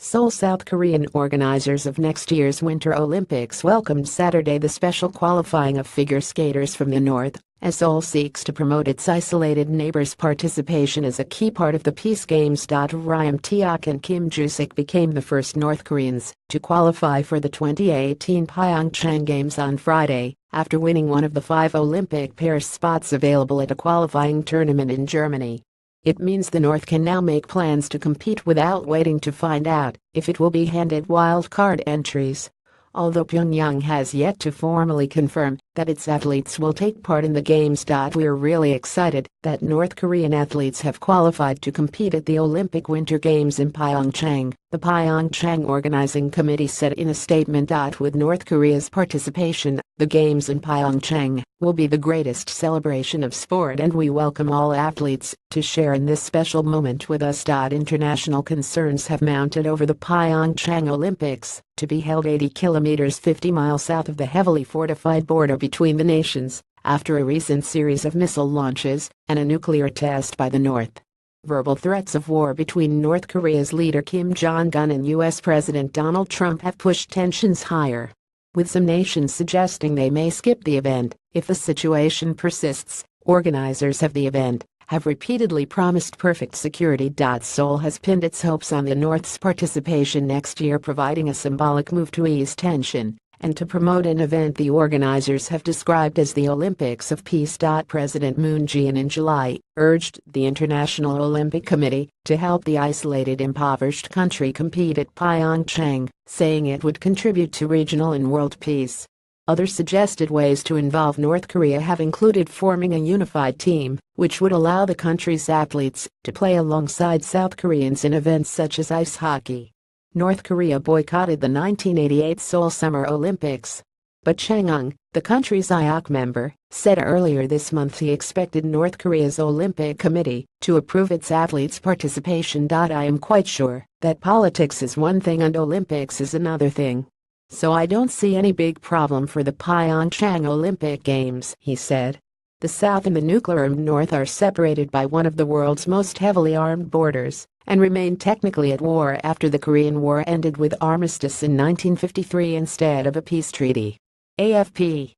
SEOUL South Korean organizers of next year's Winter Olympics welcomed Saturday the special qualifying of figure skaters from the north, as Seoul seeks to promote its isolated neighbors' participation as a key part of the Peace Games. Ryan Taek and Kim Joo-sik became the first North Koreans to qualify for the 2018 Pyeongchang Games on Friday, after winning one of the 5 Olympic Paris spots available at a qualifying tournament in Germany. It means the North can now make plans to compete without waiting to find out if it will be handed wildcard entries. Although Pyongyang has yet to formally confirm that its athletes will take part in the Games. We're really excited that North Korean athletes have qualified to compete at the Olympic Winter Games in Pyeongchang, the Pyeongchang Organizing Committee said in a statement. With North Korea's participation, the Games in Pyeongchang will be the greatest celebration of sport, and we welcome all athletes to share in this special moment with us. International concerns have mounted over the Pyeongchang Olympics, to be held 80 kilometers 50 miles south of the heavily fortified border between the nations, after a recent series of missile launches and a nuclear test by the North. Verbal threats of war between North Korea's leader Kim Jong-un and U.S. President Donald Trump have pushed tensions higher, with some nations suggesting they may skip the event if the situation persists. Organizers of the event have repeatedly promised perfect security. Seoul has pinned its hopes on the North's participation next year, providing a symbolic move to ease tension and to promote an event the organizers have described as the Olympics of Peace. President Moon Jae-in in July urged the International Olympic Committee to help the isolated, impoverished country compete at Pyeongchang, saying it would contribute to regional and world peace. Other suggested ways to involve North Korea have included forming a unified team, which would allow the country's athletes to play alongside South Koreans in events such as ice hockey. North Korea boycotted the 1988 Seoul Summer Olympics, but Chang Eung, the country's IOC member, said earlier this month he expected North Korea's Olympic Committee to approve its athletes' participation. I am quite sure that politics is one thing and Olympics is another thing. So I don't see any big problem for the Pyeongchang Olympic Games, he said. The South and the nuclear-armed North are separated by one of the world's most heavily armed borders, and remain technically at war after the Korean War ended with armistice in 1953 instead of a peace treaty. AFP